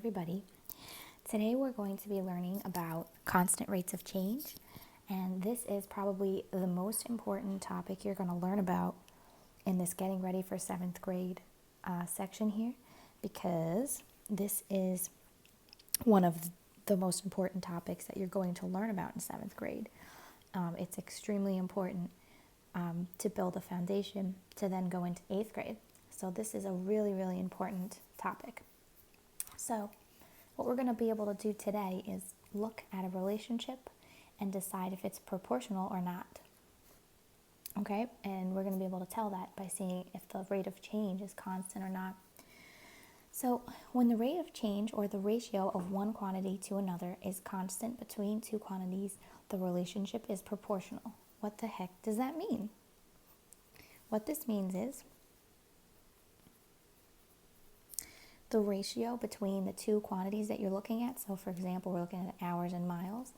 everybody. Today we're going to be learning about constant rates of change, and this is probably the most important topic you're going to learn about in this getting ready for 7th grade section here, because this is one of the most important topics that you're going to learn about in 7th grade. It's extremely important to build a foundation to then go into 8th grade. So this is a really, really important topic. So what we're going to be able to do today is look at a relationship and decide if it's proportional or not. Okay? And we're going to be able to tell that by seeing if the rate of change is constant or not. So when the rate of change or the ratio of one quantity to another is constant between two quantities, the relationship is proportional. What the heck does that mean? What this means is the ratio between the two quantities that you're looking at. So for example, we're looking at hours and miles.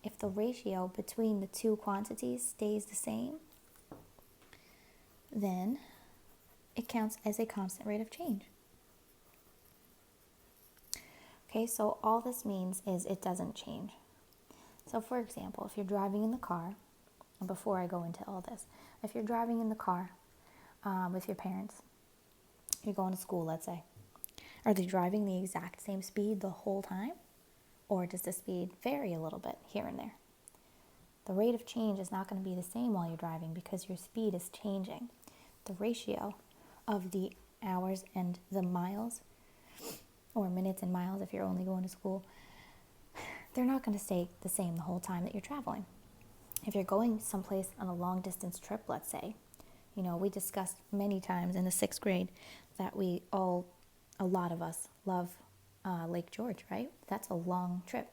If the ratio between the two quantities stays the same, then it counts as a constant rate of change. Okay, so all this means is it doesn't change. So for example, if you're driving in the car, and before I go into all this, if you're driving in the car with your parents, you're going to school, let's say, are they driving the exact same speed the whole time? Or does the speed vary a little bit here and there? The rate of change is not going to be the same while you're driving because your speed is changing. The ratio of the hours and the miles, or minutes and miles if you're only going to school, they're not going to stay the same the whole time that you're traveling. If you're going someplace on a long distance trip, let's say, we discussed many times in the 6th grade that a lot of us love Lake George, right? That's a long trip.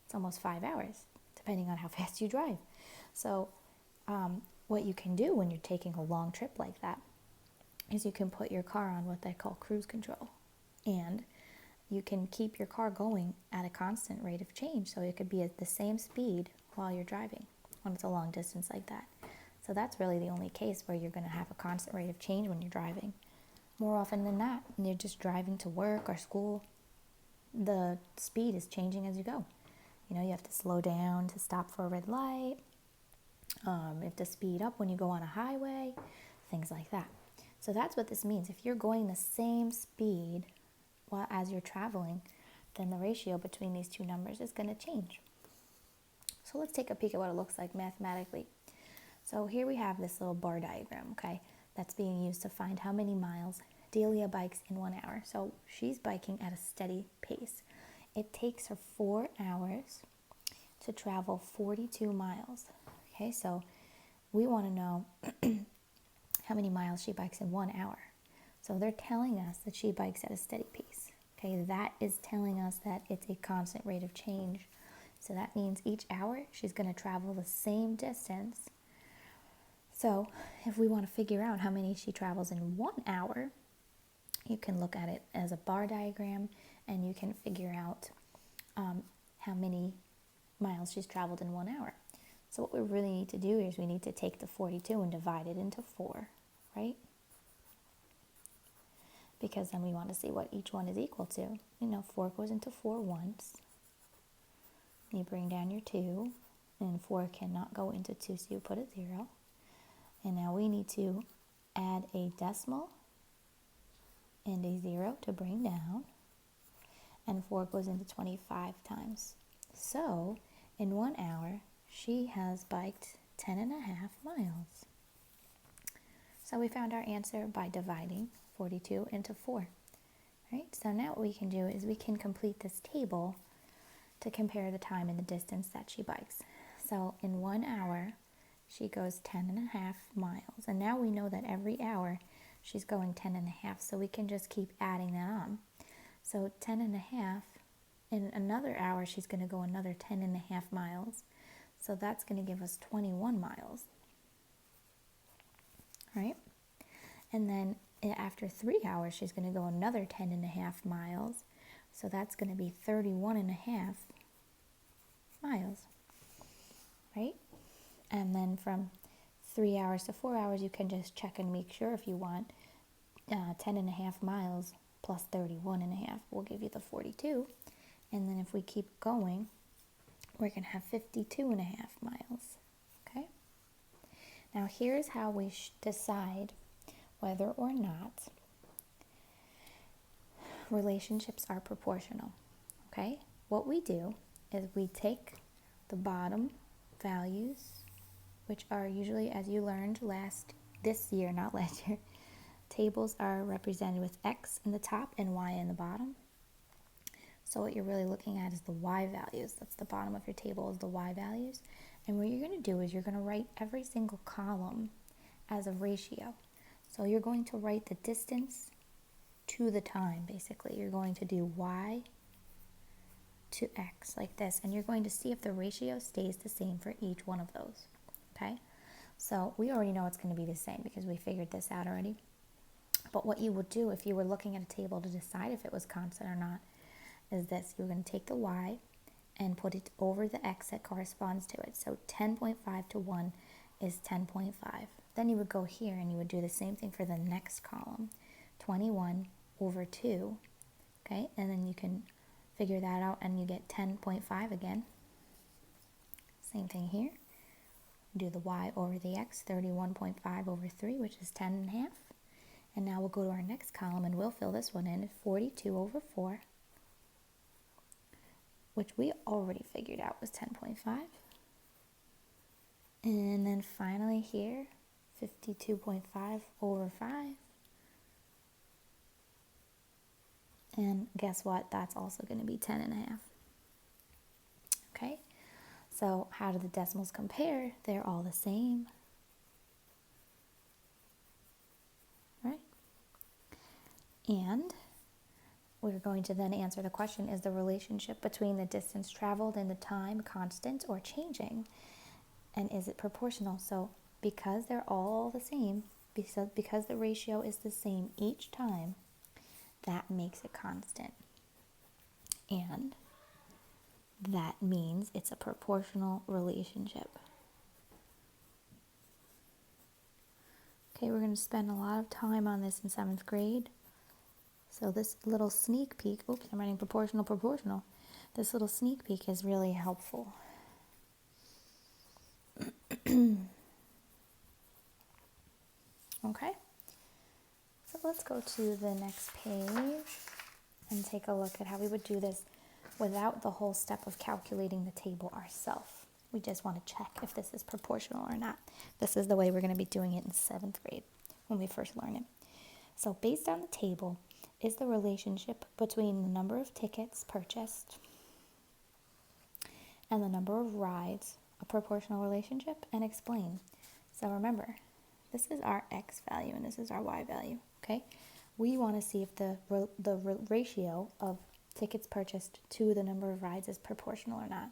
It's almost 5 hours, depending on how fast you drive. So what you can do when you're taking a long trip like that is you can put your car on what they call cruise control. And you can keep your car going at a constant rate of change. So it could be at the same speed while you're driving when it's a long distance like that. So that's really the only case where you're going to have a constant rate of change when you're driving. More often than not, when you're just driving to work or school, the speed is changing as you go. You have to slow down to stop for a red light. You have to speed up when you go on a highway, things like that. So that's what this means. If you're going the same speed as you're traveling, then the ratio between these two numbers is going to change. So let's take a peek at what it looks like mathematically. So here we have this little bar diagram, okay, that's being used to find how many miles Delia bikes in 1 hour. So she's biking at a steady pace. It takes her 4 hours to travel 42 miles. Okay, so we want to know how many miles she bikes in 1 hour. So they're telling us that she bikes at a steady pace. Okay, that is telling us that it's a constant rate of change. So that means each hour she's going to travel the same distance. So if we want to figure out how many she travels in 1 hour, you can look at it as a bar diagram and you can figure out how many miles she's traveled in 1 hour. So what we really need to do is we need to take the 42 and divide it into 4, right? Because then we want to see what each one is equal to. 4 goes into 4 once. You bring down your 2, and 4 cannot go into 2, so you put a 0. And now we need to add a decimal and a 0 to bring down. And 4 goes into 25 times. So in 1 hour, she has biked 10.5 miles. So we found our answer by dividing 42 into 4. Right? So now what we can do is we can complete this table to compare the time and the distance that she bikes. So in 1 hour, she goes 10.5 miles. And now we know that every hour she's going 10.5, so we can just keep adding that on. So 10.5, in another hour she's going to go another 10.5 miles. So that's going to give us 21 miles. Right? And then after 3 hours she's going to go another 10.5 miles. So that's going to be 31.5 miles. Right? And then from 3 hours to 4 hours, you can just check and make sure if you want 10.5 miles plus 31 and a half will give you the 42. And then if we keep going, we're going to have 52 and a half miles. Okay? Now here's how we decide whether or not relationships are proportional. Okay? What we do is we take the bottom values, which are usually, as you learned this year, not last year, tables are represented with X in the top and Y in the bottom. So what you're really looking at is the Y values. That's the bottom of your table, is the Y values. And what you're going to do is you're going to write every single column as a ratio. So you're going to write the distance to the time, basically. You're going to do Y to X like this. And you're going to see if the ratio stays the same for each one of those. Okay? So we already know it's going to be the same because we figured this out already. But what you would do if you were looking at a table to decide if it was constant or not is this. You're going to take the Y and put it over the X that corresponds to it. So 10.5 to 1 is 10.5. Then you would go here and you would do the same thing for the next column. 21 over 2. Okay, and then you can figure that out and you get 10.5 again. Same thing here. Do the Y over the X, 31.5 over 3, which is 10 and a half. And now we'll go to our next column and we'll fill this one in, 42 over 4, which we already figured out was 10.5. And then finally here, 52.5 over 5. And guess what? That's also going to be 10 and a half. Okay? So how do the decimals compare? They're all the same. Right? And we're going to then answer the question, is the relationship between the distance traveled and the time constant or changing? And is it proportional? So because they're all the same, because the ratio is the same each time, that makes it constant. And that means it's a proportional relationship. Okay, we're going to spend a lot of time on this in 7th grade. So this little sneak peek, oops, I'm writing proportional. This little sneak peek is really helpful. Okay, so let's go to the next page and take a look at how we would do this without the whole step of calculating the table ourselves. We just want to check if this is proportional or not. This is the way we're going to be doing it in 7th grade when we first learn it. So based on the table, is the relationship between the number of tickets purchased and the number of rides a proportional relationship? And explain. So remember, this is our X value and this is our Y value, okay? We want to see if the ratio of tickets purchased to the number of rides is proportional or not.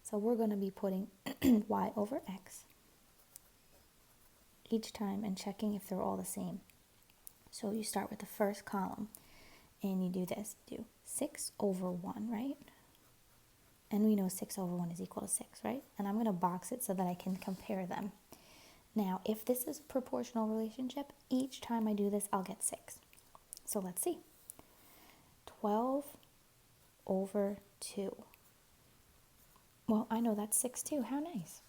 So we're going to be putting Y over X each time and checking if they're all the same. So you start with the first column and you do this. Do 6 over 1, right? And we know 6 over 1 is equal to 6, right? And I'm going to box it so that I can compare them. Now, if this is a proportional relationship, each time I do this, I'll get 6. So let's see. 12 over 2. Well, I know that's 6 too. How nice.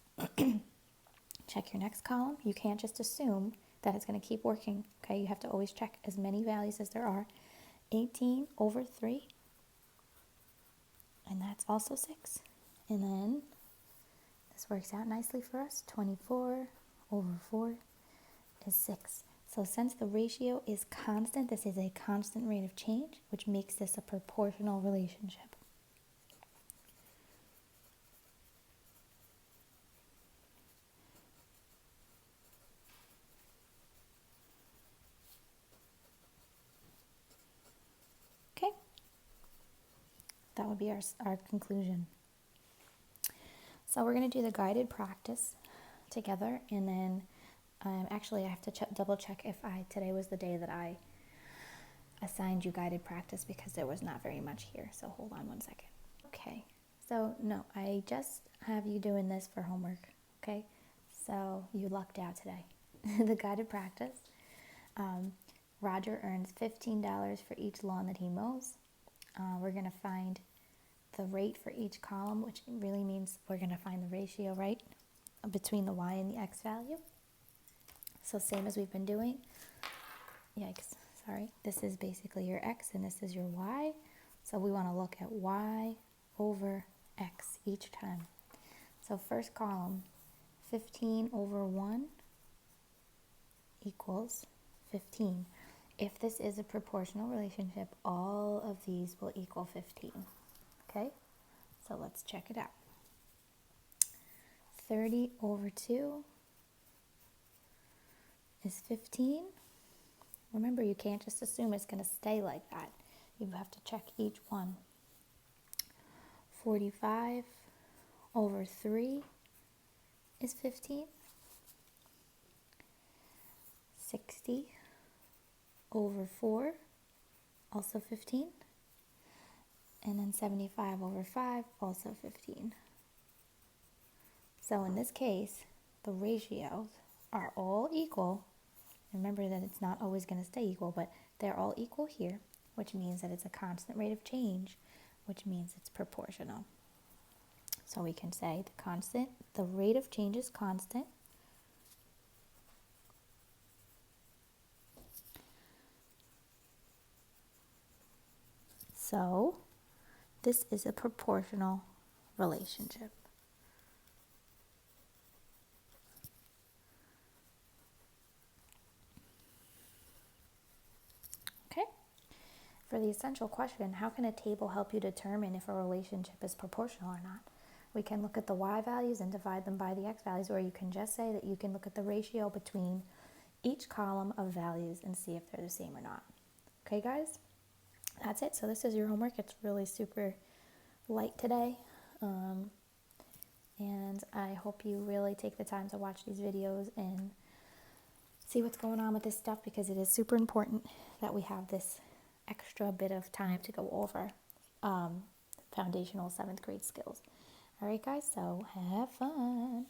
Check your next column. You can't just assume that it's going to keep working. Okay, you have to always check as many values as there are. 18 over 3. And that's also 6. And then this works out nicely for us. 24 over 4 is 6. So since the ratio is constant, this is a constant rate of change, which makes this a proportional relationship. Okay? That would be our conclusion. So we're going to do the guided practice together, and then actually I have to double check if today was the day that I assigned you guided practice because there was not very much here, so hold on one second. Okay, so no, I just have you doing this for homework, okay? So you lucked out today. The guided practice, Roger earns $15 for each lawn that he mows. We're going to find the rate for each column, which really means we're going to find the ratio, right, between the y and the x value. So same as we've been doing. Yikes, sorry. This is basically your x and this is your y. So we want to look at y over x each time. So first column, 15 over 1 equals 15. If this is a proportional relationship, all of these will equal 15. Okay, so let's check it out. 30 over 2 is 15. Remember, you can't just assume it's going to stay like that. You have to check each one. 45 over 3 is 15. 60 over 4, also 15. And then 75 over 5, also 15. So in this case, the ratios are all equal. Remember that it's not always going to stay equal, but they're all equal here, which means that it's a constant rate of change, which means it's proportional. So we can say the rate of change is constant. So this is a proportional relationship. Okay? For the essential question, how can a table help you determine if a relationship is proportional or not? We can look at the y values and divide them by the x values, or you can just say that you can look at the ratio between each column of values and see if they're the same or not. Okay, guys? That's it. So this is your homework. It's really super light today. And I hope you really take the time to watch these videos and see what's going on with this stuff, because it is super important that we have this extra bit of time to go over foundational 7th grade skills. All right, guys, so have fun.